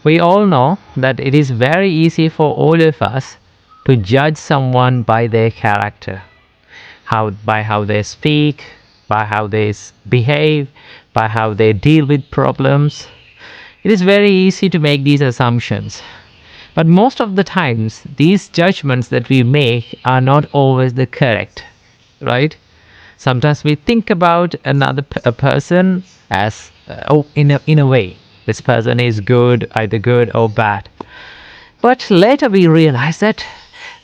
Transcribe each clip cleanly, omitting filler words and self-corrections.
We all know that it is very easy for all of us to judge someone by their character, by how they speak, by how they behave, by how they deal with problems. It is very easy to make these assumptions. But most of the times, these judgments that we make are not always the correct, right? Sometimes we think about a person as, in a way, this person is good, either good or bad. But later we realize that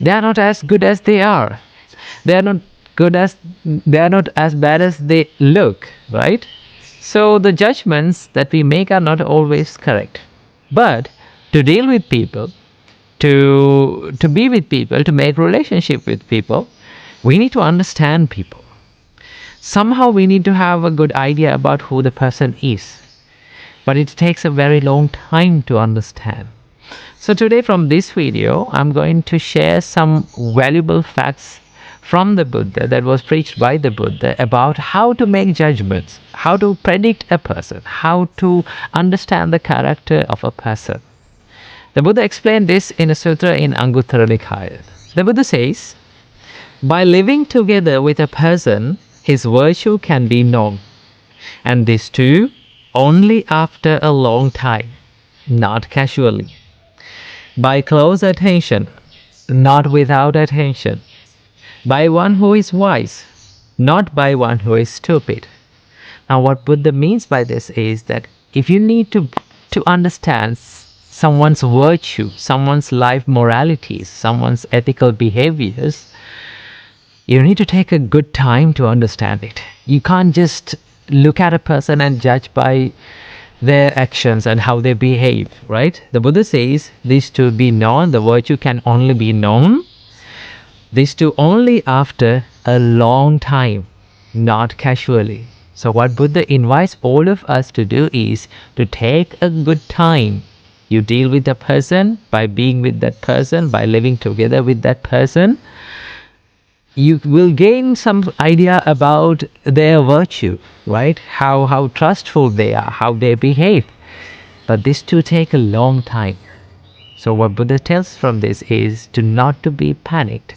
they are not as good as they are. They are not they are not as bad as they look, right? So the judgments that we make are not always correct. But to deal with people, to be with people, to make relationship with people, we need to understand people. Somehow we need to have a good idea about who the person is. But it takes a very long time to understand. So today from this video, I'm going to share some valuable facts from the Buddha that was preached by the Buddha about how to make judgments, how to predict a person, how to understand the character of a person. The Buddha explained this in a sutra in Anguttara Nikaya. The Buddha says, by living together with a person, his virtue can be known, and this too only after a long time, not casually. By close attention, not without attention. By one who is wise, not by one who is stupid. Now what Buddha means by this is that if you need to understand someone's virtue, someone's life moralities, someone's ethical behaviors, you need to take a good time to understand it. You can't just look at a person and judge by their actions and how they behave, right? The Buddha says this to be known, the virtue can only be known, this too only after a long time, not casually. So what Buddha invites all of us to do is to take a good time. You deal with a person by being with that person, by living together with that person. You will gain some idea about their virtue, right? How trustful they are, how they behave. But this too take a long time. So what Buddha tells from this is to not to be panicked,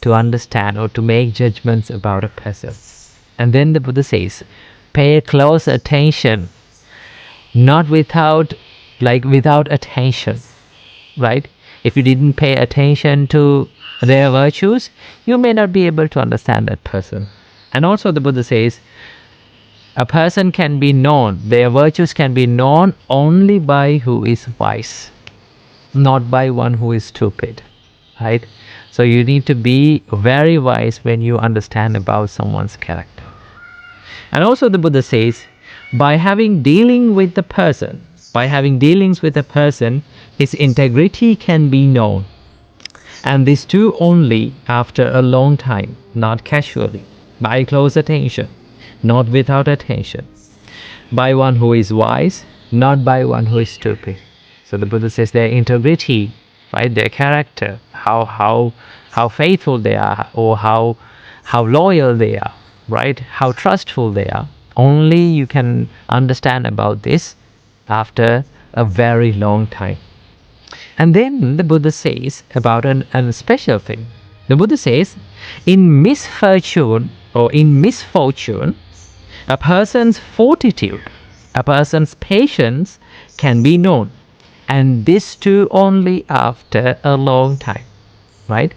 to understand or to make judgments about a person. And then the Buddha says, pay close attention, not without attention, right? If you didn't pay attention to their virtues, you may not be able to understand that person. And also the Buddha says, a person can be known, their virtues can be known only by who is wise, not by one who is stupid, right? So you need to be very wise when you understand about someone's character. And also the Buddha says, by having dealings with a person, his integrity can be known. And this too only after a long time, not casually, by close attention, not without attention, by one who is wise, not by one who is stupid. So the Buddha says their integrity, right, their character, how faithful they are, or how loyal they are, right, how trustful they are. Only you can understand about this after a very long time. And then the Buddha says about a special thing. The Buddha says, in misfortune or in misfortune, a person's fortitude, a person's patience can be known. And this too only after a long time, right?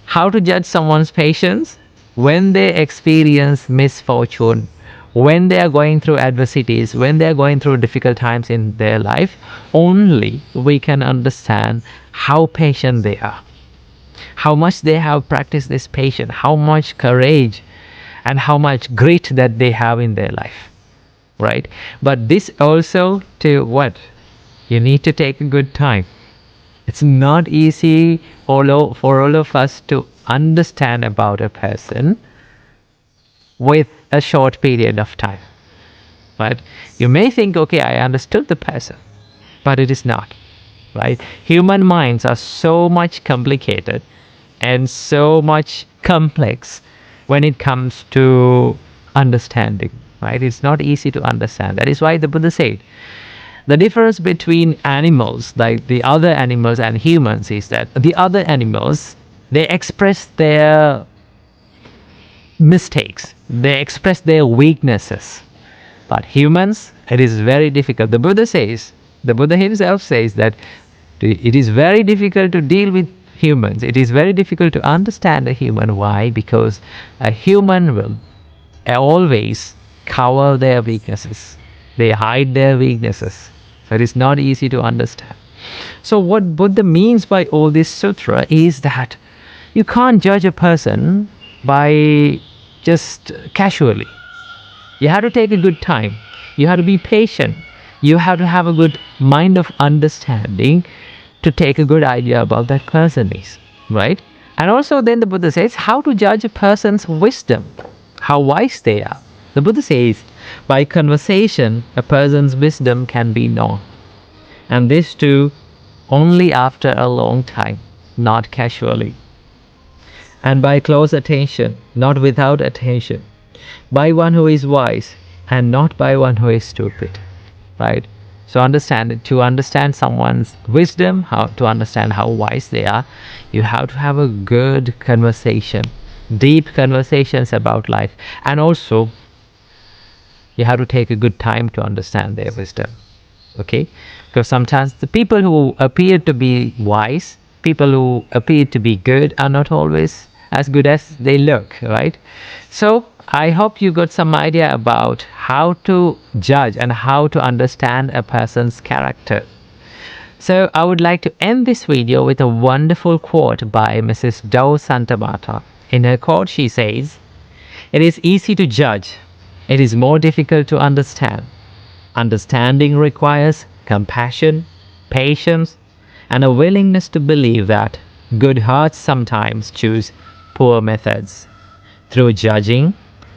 How to judge someone's patience? When they experience misfortune, when they are going through adversities, when they are going through difficult times in their life, only we can understand how patient they are, how much they have practiced this patience, how much courage and how much grit that they have in their life, right? But this also to what? You need to take a good time. It's not easy for all of us to understand about a person with a short period of time, right? You may think, okay, I understood the person, but it is not, right? Human minds are so much complicated and so much complex when it comes to understanding, right? It's not easy to understand. That is why the Buddha said, The difference between animals, like the other animals and humans, is that the other animals, they express their mistakes, they express their weaknesses. But humans, it is very difficult. The Buddha himself says that it is very difficult to deal with humans. It is very difficult to understand a human. Why? Because a human will always cover their weaknesses. They hide their weaknesses. So it is not easy to understand. So what Buddha means by all this sutra is that you can't judge a person by just casually. You have to take a good time. You have to be patient. You have to have a good mind of understanding to take a good idea about that person is, right? And also then the Buddha says how to judge a person's wisdom, how wise they are. The Buddha says by conversation a person's wisdom can be known. And this too only after a long time, not casually. And by close attention, not without attention. By one who is wise and not by one who is stupid, right? So to understand someone's wisdom, how to understand how wise they are, you have to have a good conversation, deep conversations about life. And also you have to take a good time to understand their wisdom. Okay, because sometimes the people who appear to be wise, people who appear to be good, are not always as good as they look, right? So I hope you got some idea about how to judge and how to understand a person's character. So I would like to end this video with a wonderful quote by Mrs. Dow Santamata. In her quote she says, "It is easy to judge, it is more difficult to understand. Understanding requires compassion, patience, and a willingness to believe that good hearts sometimes choose poor methods. Through judging,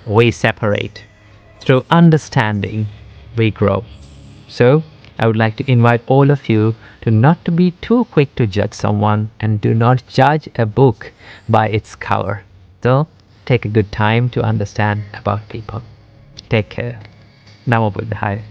we separate. Through understanding, we grow." So, I would like to invite all of you to not to be too quick to judge someone and do not judge a book by its cover. So, take a good time to understand about people. Take care. Namo Buddhaya.